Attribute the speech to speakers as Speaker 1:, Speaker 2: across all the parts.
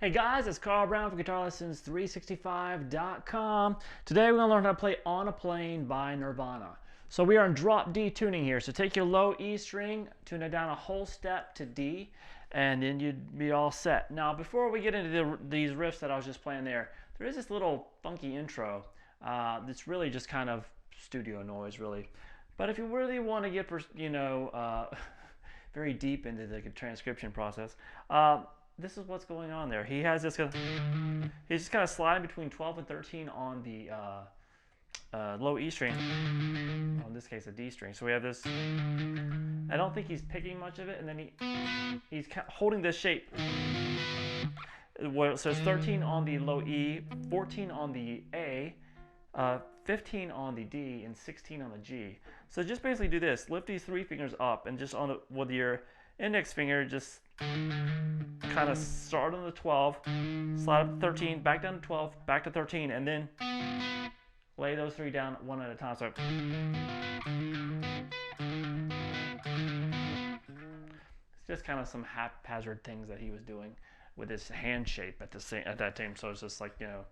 Speaker 1: Hey guys, it's Carl Brown from GuitarLessons365.com. Today we're going to learn how to play On a Plane by Nirvana. So we are in drop D tuning here. So take your low E string, tune it down a whole step to D, and then you'd be all set. Now before we get into these riffs that I was just playing there is this little funky intro that's really just kind of studio noise really. But if you really want to get, very deep into the transcription process, this is what's going on there. He has this, he's just kind of sliding between 12 and 13 on the low E string. Well, in this case, a D string. So we have this. I don't think he's picking much of it, and then he's holding this shape. So it's 13 on the low E, 14 on the A, 15 on the D, and 16 on the G. So just basically do this: lift these three fingers up, and just with your index finger, just kind of start on the 12, slide up to 13, back down to 12, back to 13, and then lay those three down one at a time. So it's just kind of some haphazard things that he was doing with his hand shape at that time. So it's just like, no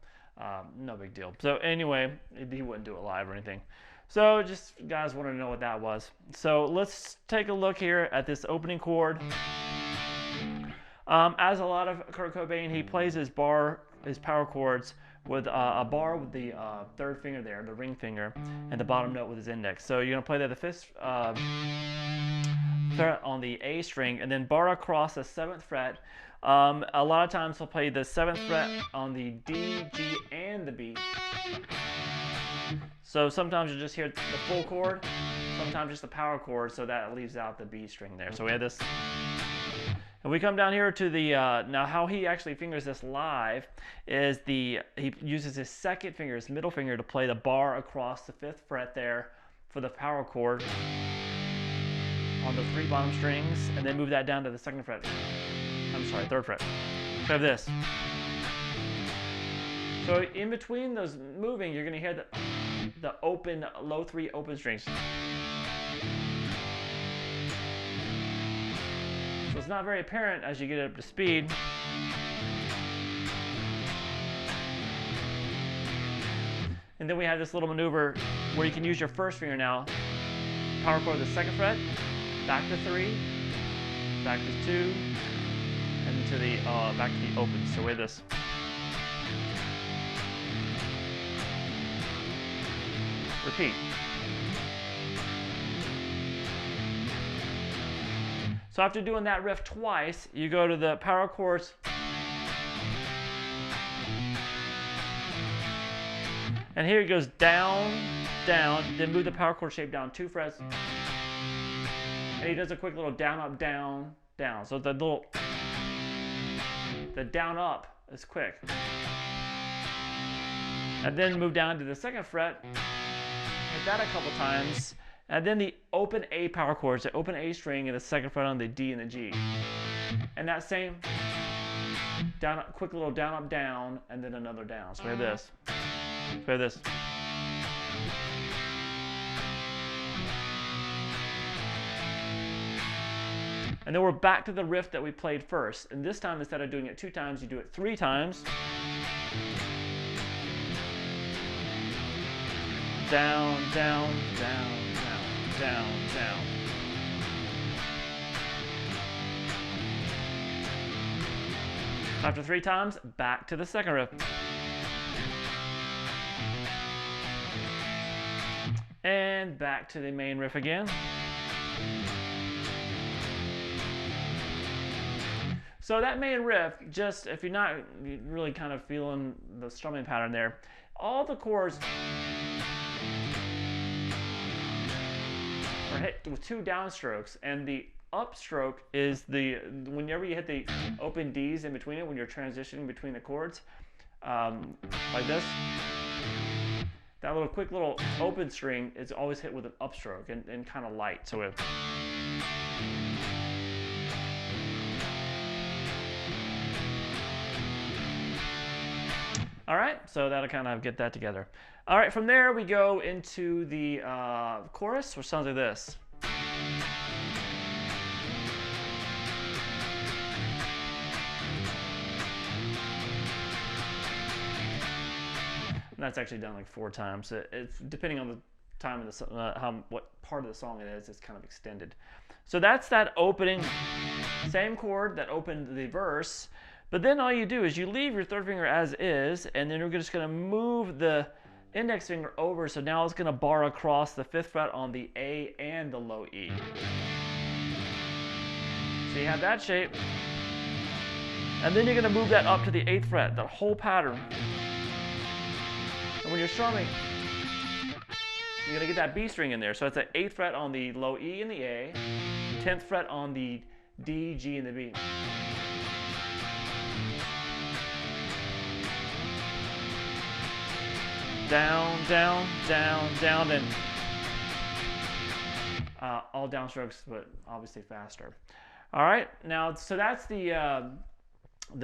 Speaker 1: big deal. So anyway, he wouldn't do it live or anything. So just guys wanted to know what that was. So let's take a look here at this opening chord. As a lot of Kurt Cobain, he plays his power chords with a bar with the third finger there, the ring finger, and the bottom note with his index. So you're gonna play the fifth fret on the A string, and then bar across the 7th fret. A lot of times he'll play the 7th fret on the D, G, and the B. So sometimes you just hear the full chord, sometimes just the power chord, so that leaves out the B string there. So we have this. And we come down here to the, now how he actually fingers this live is he uses his second finger, his middle finger, to play the bar across the 5th fret there for the power chord on the 3 bottom strings, and then move that down to the 2nd fret. I'm sorry, 3rd fret. So we have this. So in between those moving, you're gonna hear the open, low 3 open strings. So it's not very apparent as you get up to speed. And then we have this little maneuver where you can use your first finger now. Power chord the 2nd fret, back to 3, back to 2, and to the back to the open. So we have this. Repeat. So after doing that riff twice, you go to the power chords. And here it goes down, down, then move the power chord shape down 2 frets. And he does a quick little down, up, down, down. So the down, up is quick. And then move down to the 2nd fret. Hit that a couple times. And then the open A power chords, the open A string and the 2nd fret on the D and the G. And that same down, quick little down, up, down, and then another down. So we have this. We have this. And then we're back to the riff that we played first. And this time, instead of doing it 2 times, you do it 3 times. Down, down, down, down, down, down. After 3 times, back to the 2nd riff. And back to the main riff again. So that main riff, just if you're not really kind of feeling the strumming pattern there, all the chords are hit with 2 downstrokes, and the upstroke is whenever you hit the open Ds in between it, when you're transitioning between the chords, like this, that quick little open string is always hit with an upstroke and kind of light. So we have, all right, so that'll kind of get that together. All right, from there we go into the chorus, which sounds like this. And that's actually done like 4 times. It's depending on the time of the what part of the song it is. It's kind of extended. So that's that opening, same chord that opened the verse. But then all you do is you leave your third finger as is, and then you're just going to move the index finger over. So now it's going to bar across the 5th fret on the A and the low E. So you have that shape. And then you're going to move that up to the 8th fret, that whole pattern. And when you're strumming, you're going to get that B string in there. So it's an 8th fret on the low E and the A, 10th fret on the D, G, and the B. Down, down, down, down, then all downstrokes, but obviously faster. All right, now so that's the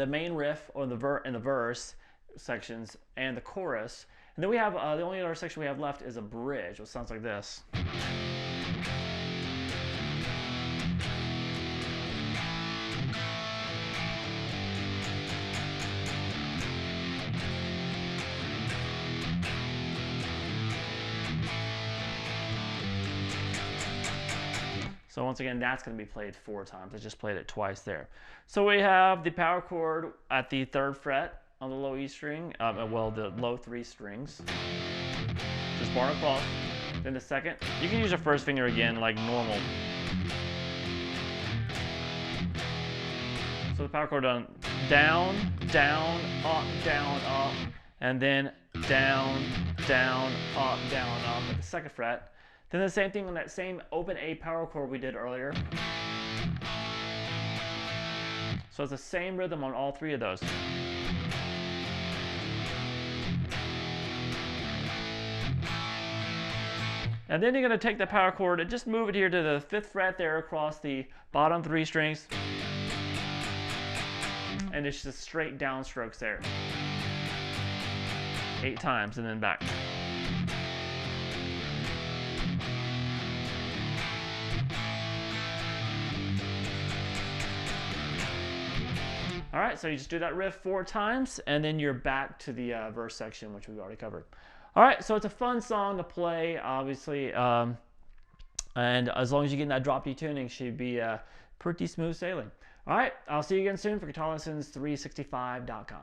Speaker 1: main riff or the verse sections and the chorus. And then we have the only other section we have left is a bridge, which sounds like this. So once again, that's going to be played 4 times. I just played it twice there. So we have the power chord at the 3rd fret on the low E string, well, the low 3 strings. Just bar across. Then the 2nd. You can use your 1st finger again like normal. So the power chord done down, down, up, and then down, down, up at the 2nd fret. Then the same thing on that same open A power chord we did earlier. So it's the same rhythm on all 3 of those. And then you're going to take the power chord and just move it here to the 5th fret there across the bottom 3 strings. And it's just straight downstrokes there. 8 times and then back. All right, so you just do that riff 4 times, and then you're back to the verse section, which we've already covered. All right, so it's a fun song to play, obviously, and as long as you get in that drop D tuning, should be pretty smooth sailing. All right, I'll see you again soon for GuitarLessons365.com.